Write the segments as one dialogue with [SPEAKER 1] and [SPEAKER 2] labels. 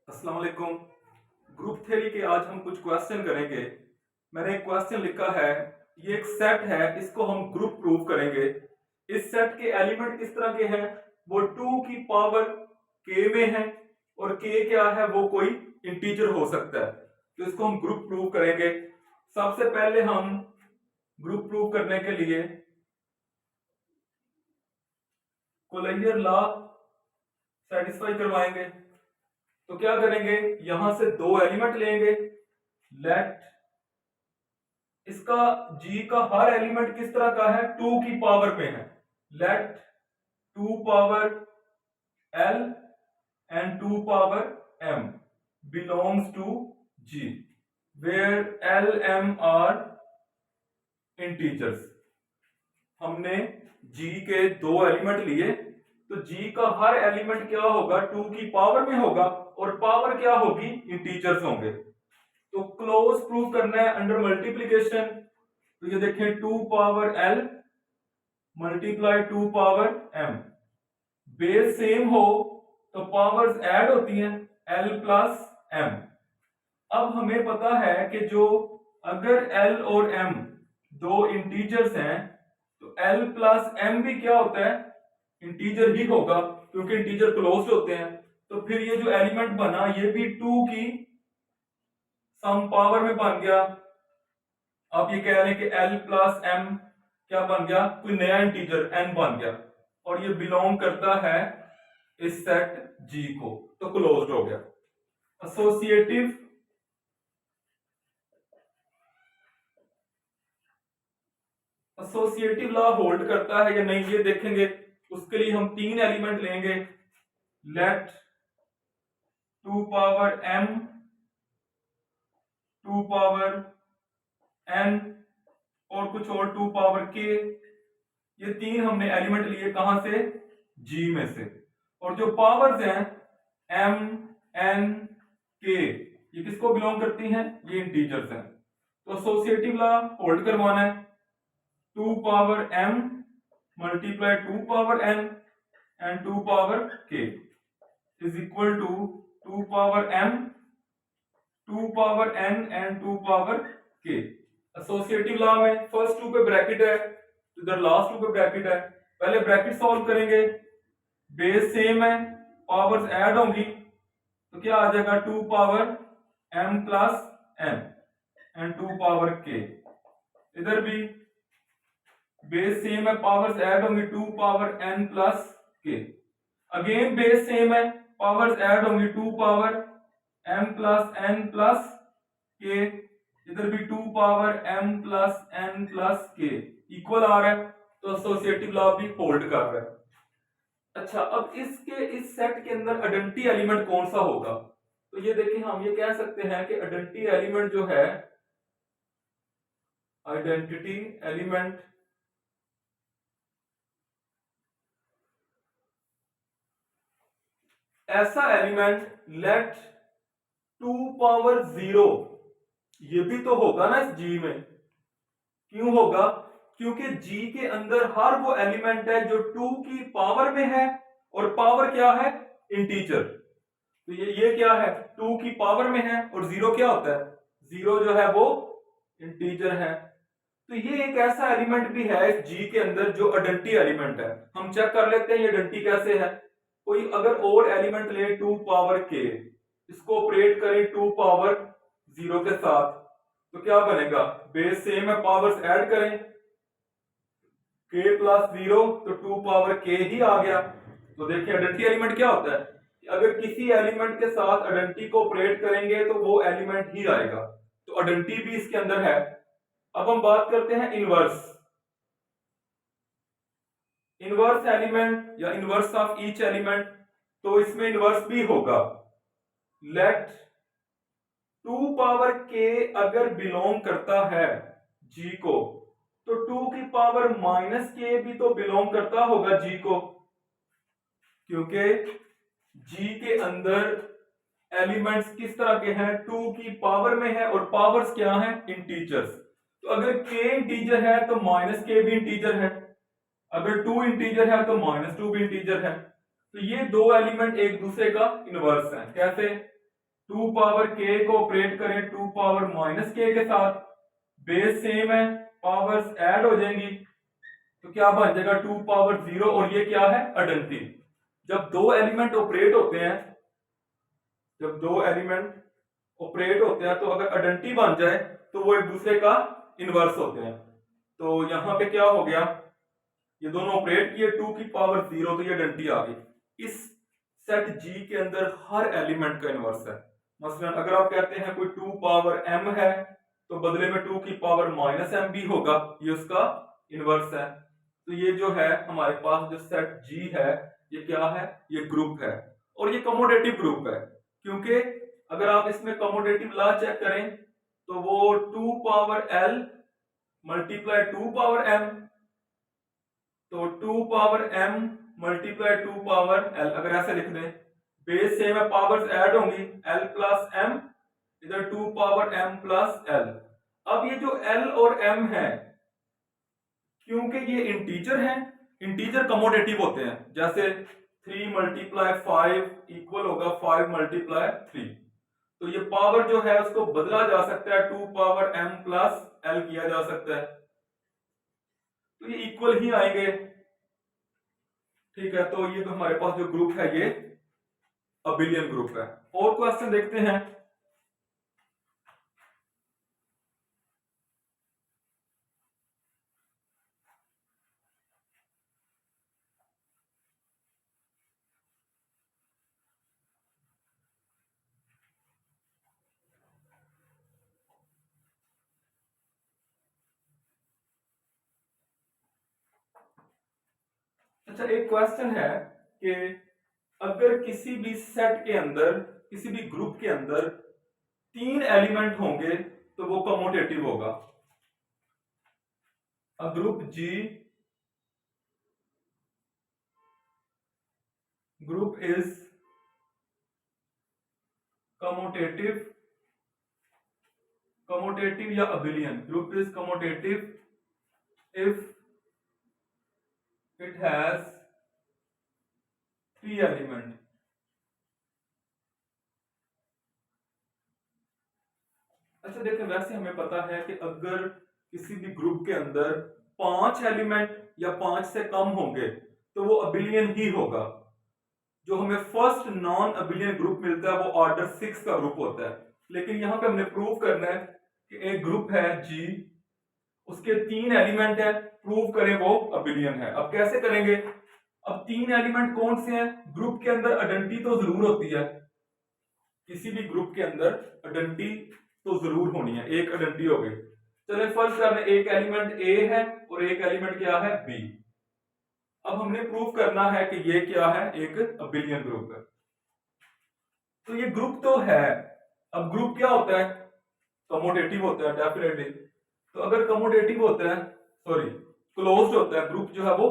[SPEAKER 1] अस्सलाम वालेकुम। Group theory के आज हम कुछ क्वेश्चन करेंगे। मैंने एक क्वेश्चन लिखा है, ये एक सेट है, इसको हम ग्रुप प्रूव करेंगे। इस सेट के एलिमेंट किस तरह के हैं, वो 2 की पावर k में है और k क्या है, वो कोई इंटीजर हो सकता है। तो इसको हम ग्रुप प्रूव करेंगे। सबसे पहले हम ग्रुप प्रूव करने के लिए कोलैयर लॉ सेटिस्फाई करवाएंगे। तो क्या करेंगे, यहां से दो एलिमेंट लेंगे। लेट इसका g का हर एलिमेंट किस तरह का है, 2 की पावर में है। Let 2 power l and 2 power m belongs to g where l m are integers. हमने g के दो एलिमेंट लिए, तो g का हर एलिमेंट क्या होगा, 2 की पावर में होगा और पावर क्या होगी, इंटीजर्स होंगे। तो क्लोज प्रूव करना है अंडर मल्टीप्लीकेशन। तो ये देखें, 2 power l multiply 2 power m। Base same हो तो पावर्स ऐड होती हैं, l प्लस m। अब हमें पता है कि जो अगर l और m दो इंटीजर्स हैं तो l प्लस m भी क्या होता है, इंटीजर ही होगा, क्योंकि इंटीजर क्लोज्ड होते हैं। तो फिर ये जो एलिमेंट बना ये भी 2 की सम पावर में बन गया। आप ये कह रहे हैं कि l प्लस m क्या बन गया, कोई नया इंटीजर n बन गया, और ये बिलोंग करता है इस सेट G को, तो क्लोज्ड हो गया। एसोसिएटिव एसोसिएटिव लॉ होल्ड करता है या नहीं, ये देखेंगे। उसके लिए हम तीन एलिमेंट लेंगे। Let 2 power m 2 power n और कुछ और 2 पावर k, ये तीन हमने एलिमेंट लिए कहां से, G में से। और जो पावर्स हैं m n k, ये किसको बिलोंग करती हैं, ये इंटीजर्स हैं। तो एसोसिएटिव लॉ होल्ड करवाना है। 2 power m multiply 2 power n and 2 power k is equal to 2 power m 2 power n and 2 power k। Associative law में फर्स्ट 2 पे ब्रैकेट है, इधर लास्ट 2 पे ब्रैकेट है। पहले ब्रैकेट सॉल्व करेंगे, बेस सेम है, पावर्स ऐड होंगी, तो क्या आ जाएगा, 2 power m plus n and 2 power k। इधर भी बेस सेम है, पावर्स ऐड होंगी, 2 power n plus k। Again base same है, पावर्स ऐड होंगी, 2 power m plus n plus k। इधर भी 2 power m plus n plus k equal आ रहा है, तो एसोसिएटिव लॉ भी होल्ड कर रहा है। अच्छा, अब इसके इस सेट के अंदर आइडेंटिटी एलिमेंट कौन सा होगा, तो ये देखिए, हम ये कह सकते हैं कि आइडेंटिटी एलिमेंट जो है, आइडेंटिटी एलिमेंट ऐसा एलिमेंट लेट 2 पावर 0, ये भी तो होगा ना इस G में। क्यों होगा, क्योंकि G के अंदर हर वो एलिमेंट है जो 2 की पावर में है, और पावर क्या है, इंटीजर। तो ये क्या है, 2 की पावर में है, और 0 क्या होता है, 0 जो है वो इंटीजर है। तो ये एक ऐसा एलिमेंट भी है इस G के अंदर जो आइडेंटिटी एलिमेंट है। हम चेक कर लेते हैं ये आइडेंटिटी कैसे है। कोई अगर और एलिमेंट ले 2 पावर k, इसको ऑपरेट करें 2 पावर 0 के साथ, तो क्या बनेगा, बेस सेम है, पावर्स ऐड करें, k प्लस 0 तो 2 पावर k ही आ गया। तो देखिए आइडेंटिटी एलिमेंट क्या होता है, अगर किसी एलिमेंट के साथ आइडेंटिटी को ऑपरेट करेंगे तो वो एलिमेंट ही आएगा। तो आइडेंटिटी भी इसके अंदर है। अब हम बात करते हैं इनवर्स। इनवर्स एलिमेंट या इनवर्स ऑफ ईच एलिमेंट, तो इसमें इनवर्स भी होगा। लेट 2 पावर k अगर बिलोंग करता है G को, तो 2 की पावर माइनस k भी तो बिलोंग करता होगा G को, क्योंकि G के अंदर एलिमेंट्स किस तरह के हैं, 2 की पावर में है, और पावर्स क्या हैं, इंटीजर्स। तो अगर k इंटीजर है तो माइनस k भी इंटीजर है, अगर 2 इंटीजर है तो माइनस 2 भी इंटीजर है। तो ये दो एलिमेंट एक दूसरे का इनवर्स है। कैसे, 2 पावर k को ऑपरेट करें 2 पावर माइनस k के साथ, बेस सेम है, पावर्स ऐड हो जाएंगी, तो क्या बन जाएगा 2 पावर 0, और ये क्या है अडंटी। जब दो एलिमेंट ऑपरेट होते हैं, जब दो एलिमेंट ऑपरेट होते हैं तो अगर अडंटी बन जाए तो वो एक दूसरे का इनवर्स होते हैं। तो यहां पे क्या हो गया, ये दोनों ऑपरेट किए 2 की पावर 0, तो ये अडंटी आ गई। इस सेट G के अंदर हर एलिमेंट का इनवर्स है। मसलन अगर आप कहते हैं कोई 2 पावर m है तो बदले में 2 की पावर माइनस m भी होगा, ये उसका इनवर्स है। तो ये जो है हमारे पास जो सेट G है ये क्या है, ये ग्रुप है, और ये कमोडेटिव ग्रुप है, क्योंकि अगर आप इसमें कमोडेटिव लॉ चेक करें तो वो 2 power l multiply 2 power m, तो 2 power m multiply 2 power l, अगर ऐसे लिख दें, बेस सेम है, पावर्स ऐड होंगी, l प्लस m, इधर 2 पावर m प्लस l। अब ये जो l और m है, क्योंकि ये इंटीजर हैं, इंटीजर कमोडेटिव होते हैं, जैसे 3 मल्टीप्लाई 5 इक्वल होगा 5 मल्टीप्लाई 3, तो ये पावर जो है उसको बदला जा सकता है, 2 पावर m प्लस l किया जा सकता है, तो ये इक्वल ही आएंगे। ठीक है, तो ये तो हमारे पास जो ग्रुप है ये अबिलियन ग्रुप है। और क्वेश्चन देखते हैं। अच्छा, एक क्वेश्चन है कि अगर किसी भी सेट के अंदर, किसी भी ग्रुप के अंदर 3 एलिमेंट होंगे तो वो कमोटेटिव होगा। A group G, group is commutative, commutative या abelian, group is commutative if it has 3 element. अच्छा देखिए, वैसे हमें पता है कि अगर किसी भी ग्रुप के अंदर 5 एलिमेंट या 5 से कम होंगे तो वो अबिलियन ही होगा। जो हमें फर्स्ट नॉन अबिलियन ग्रुप मिलता है वो ऑर्डर 6 का ग्रुप होता है, लेकिन यहां पे हमने प्रूव करना है कि एक ग्रुप है G, उसके 3 एलिमेंट है, प्रूव करें वो अबिलियन है। अब कैसे करेंगे, अब 3 एलिमेंट कौन से हैं, ग्रुप के अंदर आइडेंटिटी तो जरूर होती है, किसी भी ग्रुप के अंदर आइडेंटिटी तो जरूर होनी है, एक आइडेंटिटी हो गई। चलिए फर्स्ट करने, एक एलिमेंट A है और एक एलिमेंट क्या है B। अब हमने प्रूव करना है कि ये क्या है, एक अबिलियन ग्रुप है। तो ये ग्रुप तो है, अब ग्रुप क्या होता है, कमोडेटिव होता है डेफिनेटली। तो अगर कमोडेटिव होता है, सॉरी क्लोज्ड होता है, ग्रुप जो है वो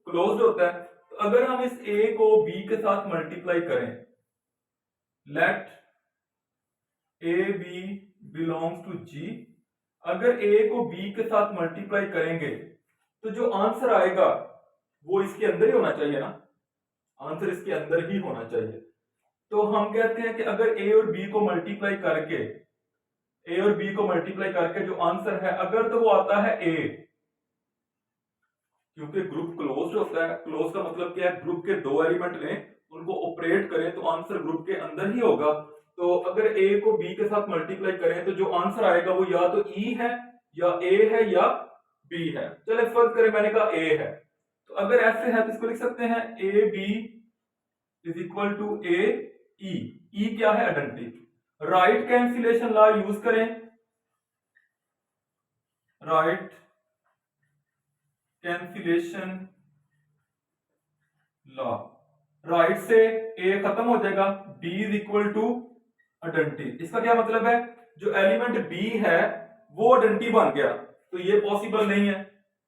[SPEAKER 1] क्लोज्ड होता है, तो अगर हम इस A को B के साथ मल्टीप्लाई करें, let A B belongs to G, अगर A को B के साथ मल्टीप्लाई करेंगे तो जो आंसर आएगा वो इसके अंदर ही होना चाहिए ना, आंसर इसके अंदर ही होना चाहिए। तो हम कहते हैं कि अगर A और B को मल्टीप्लाई करके, A और B को मल्टीप्लाई करके जो आंसर है, अगर तो वो आता है A, क्योंकि ग्रुप क्लोज्ड होता है, क्लोज का मतलब क्या है, ग्रुप के 2 एलिमेंट लें, उनको ऑपरेट करें तो आंसर ग्रुप के अंदर ही होगा। तो अगर A को B के साथ मल्टीप्लाई करें तो जो आंसर आएगा वो या तो E है या A है या B है। चले फर्क करें, मैंने कहा A है, तो अगर ऐसे है तो इसको लिख सकते हैं A B is equal to A E। E क्या है, identity. Right cancellation law use करें, राइट कैंसिलेशन लॉ, राइट से A खत्म हो जाएगा, B is equal to identity. इसका क्या मतलब है, जो एलिमेंट B है वो आइडेंटिटी बन गया, तो ये पॉसिबल नहीं है।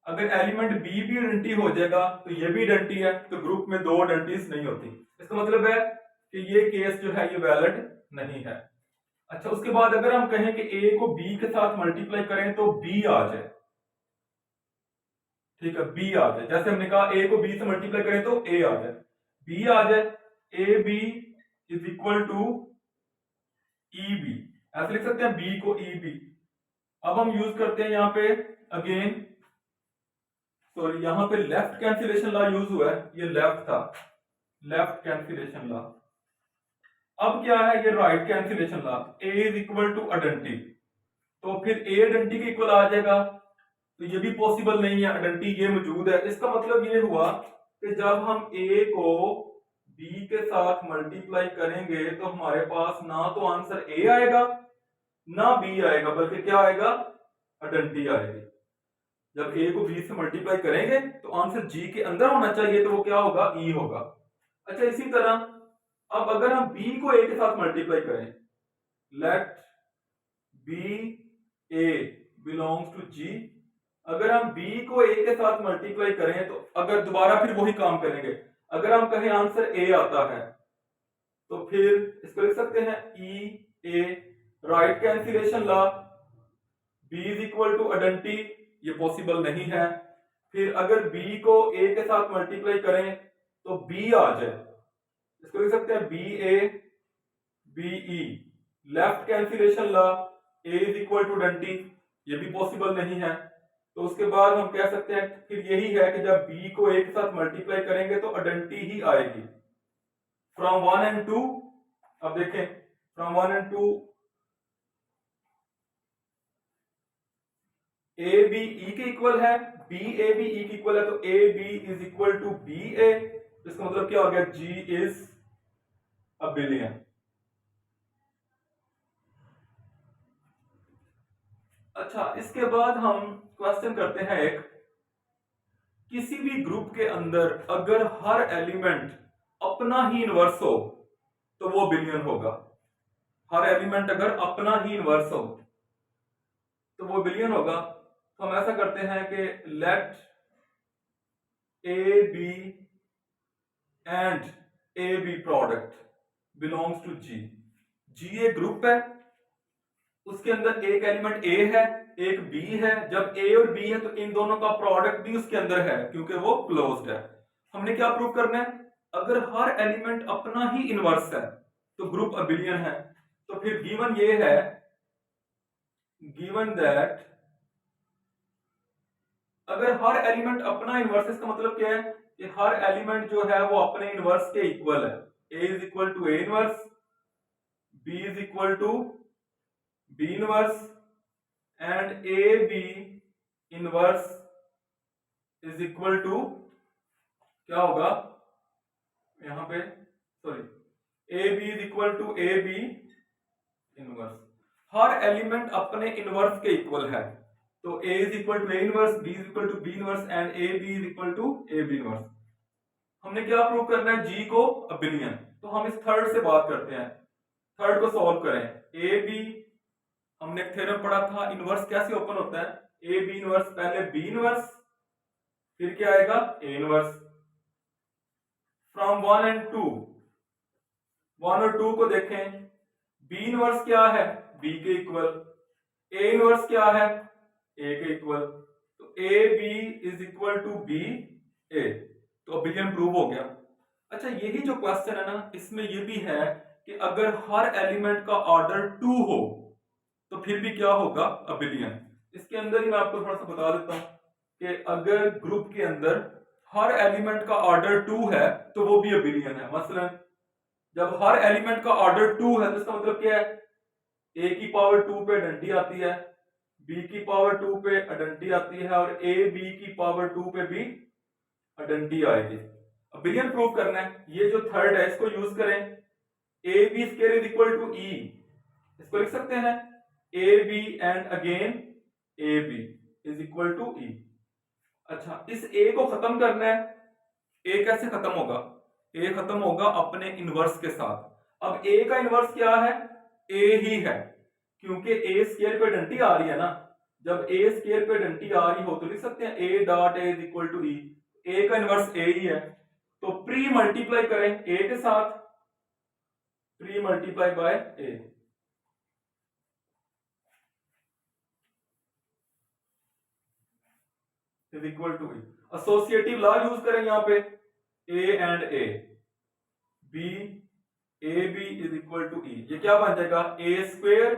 [SPEAKER 1] अगर एलिमेंट B भी आइडेंटिटी हो जाएगा तो ये भी आइडेंटिटी है, तो ग्रुप में 2 आइडेंटिटीज नहीं होती। इसका मतलब है कि ये केस जो है ये वैलिड नहीं है। अच्छा, उसके बाद अगर हम कहें कि A को B के साथ मल्टीप्लाई करें तो B आ जाए, ठीक है, B आ जाए, जैसे हमने कहा A को B से मल्टीप्लाई करें तो A आ जाए, B आ जाए, A B is equal to E B, ऐसे लिख सकते हैं बी को ई बी। अब हम यूज करते हैं यहाँ पे अगेन, सॉरी यहाँ पे लेफ्ट कैंसिलेशन लॉ यूज हुआ है, ये लेफ्ट था, लेफ्ट कैंसिलेशन लॉ। अब क्या है, ये right cancellation law, a is equal to identity, तो फिर ए अडंटी के इक्वल आ जाएगा, तो ये भी पॉसिबल नहीं है, अडंटी ये मौजूद है। इसका मतलब ये हुआ कि जब हम ए को बी के साथ मल्टीप्लाई करेंगे तो हमारे पास ना तो आंसर ए आएगा ना बी आएगा, बल्कि क्या आएगा, अडंटी आएगी। जब ए को बी से मल्टीप्लाई करेंगे तो आंसर जी के अंदर होना चाहिए, तो वो क्या होगा, ई होगा। अच्छा, इसी तरह अब अगर हम बी को ए के साथ मल्टीप्लाई करें, let b a belongs to G, अगर हम बी को ए के साथ मल्टीप्लाई करें तो अगर दोबारा फिर वही काम करेंगे, अगर हम कहें आंसर ए आता है तो फिर इसको लिख सकते हैं e a, right cancellation law, b is equal to identity, ये पॉसिबल नहीं है। फिर अगर बी को ए के साथ मल्टीप्लाई करें तो बी आ जाए, इसको लिख सकते हैं b a B e, left cancellation law, a is equal to identity, ये भी पॉसिबल नहीं है। तो उसके बाद हम कह सकते हैं फिर यही है कि जब बी को ए के साथ मल्टीप्लाई करेंगे तो अडंटी ही आएगी। फ्रॉम 1 एंड 2, अब देखें from 1 and 2, A B E के इक्वल है, बी ए बी ई के इक्वल है, तो a b is equal to b a, इसका मतलब क्या हो गया, जी इज अ बिलियन। अच्छा, इसके बाद हम क्वेश्चन करते हैं एक, किसी भी ग्रुप के अंदर अगर हर एलिमेंट अपना ही इनवर्स हो तो वो बिलियन होगा। हर एलिमेंट अगर अपना ही इनवर्स हो तो वो बिलियन होगा। तो हम ऐसा करते हैं कि let a b and a b product belongs to G. G एक ग्रुप है, उसके अंदर एक एलिमेंट ए है एक बी है, जब ए और बी है तो इन दोनों का प्रोडक्ट भी उसके अंदर है क्योंकि वो क्लोज्ड है। हमने क्या प्रूव करना है, अगर हर एलिमेंट अपना ही इनवर्स है तो ग्रुप अबिलियन है। तो फिर गिवन ये है, गिवन दैट अगर हर एलिमेंट अपना इनवर्स, इसका मतलब क्या है कि हर एलिमेंट जो है वो अपने इनवर्स के इक्वल है, a is equal to a inverse, b is equal to b inverse and a b inverse is equal to क्या होगा यहां पे, sorry, a b is equal to a b inverse. हर एलिमेंट अपने inverse के equal है, तो a is equal to a inverse, b is equal to b inverse and a b is equal to a b inverse. हमने क्या prove करना है, जी को अबिलियन। तो हम इस थर्ड से बात करते हैं, थर्ड को सॉल्व करें। ए बी, हमने एक थ्योरम पढ़ा था इनवर्स कैसे ओपन होता है, ए बी इनवर्स, पहले बी इनवर्स फिर क्या आएगा, ए इनवर्स। फ्रॉम 1 एंड 2, 1 और 2 को देखें, बी इनवर्स क्या है, बी के इक्वल, ए इनवर्स क्या है, ए के इक्वल, तो a b is equal to b a, तो अबिलियन प्रूव हो गया। अच्छा, यही जो क्वेश्चन है ना, इसमें ये भी है कि अगर हर एलिमेंट का ऑर्डर 2 हो तो फिर भी क्या होगा, अबिलियन। इसके अंदर ही मैं आपको थोड़ा सा बता देता हूं कि अगर ग्रुप के अंदर हर एलिमेंट का ऑर्डर 2 है तो वो भी अबिलियन है। मसलन जब हर एलिमेंट का ऑर्डर 2 है तो इसका मतलब क्या है, ए की पावर 2 पे अडंटी आती है, बी की पावर 2 पे अडंटी आती है और ए बी की पावर 2 पे भी अडंटी आएगी। अबिलियन प्रूव करना है, ये जो थर्ड है इसको यूज करें, a b square is equal to e, इसको लिख सकते हैं a b and again a b is equal to e. अच्छा, इस ए को खत्म करना है, ए कैसे खत्म होगा, ए खत्म होगा अपने इनवर्स के साथ। अब ए का इनवर्स क्या है, ए ही है, क्योंकि ए स्क्वायर पे डंटी आ रही है ना, जब ए स्क्वायर पे डंटी आ रही हो तो लिख सकते हैं a dot a is equal to e, a का इनवर्स ए ही है, तो प्री मल्टीप्लाई करें ए के साथ, pre multiply by a, is equal to e. Associative law use करें यहां पे, a and a, b a b is equal to e. ये क्या बन जाएगा, a square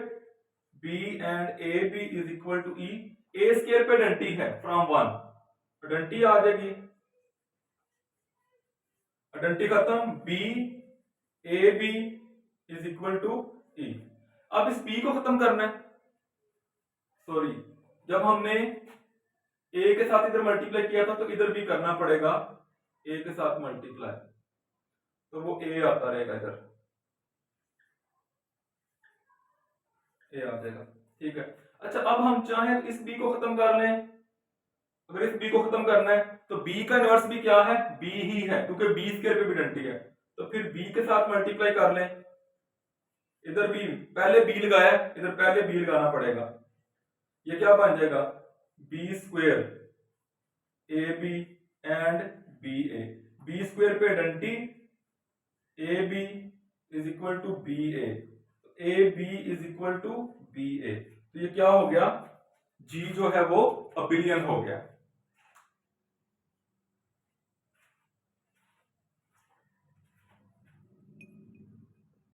[SPEAKER 1] b and a b is equal to e. A square पे identity है from 1, identity आ जाएगी, आइडेंटिटी खत्म, b a b is equal to e. अब इस बी को खत्म करना है, सॉरी जब हमने ए के साथ इधर मल्टीप्लाई किया था तो इधर भी करना पड़ेगा ए के साथ मल्टीप्लाई, तो वो ए आता रहेगा इधर, ए आ जाएगा, ठीक है। अच्छा अब हम चाहें इस बी को खत्म कर लें, अगर इस बी को खत्म करना है तो बी का इनवर्स भी क्या है, बी ही है, क्योंकि बी स्क्वायर पे भी आइडेंटिटी है, तो फिर बी के साथ मल्टीप्लाई कर लें, इधर भी पहले बी लगाया, इधर पहले बी लगाना पड़ेगा, ये क्या बन जाएगा, b square a b and b a, b square पे identity a b is equal to b a b is equal to b a, तो ये क्या हो गया, जी जो है वो अबिलियन हो गया।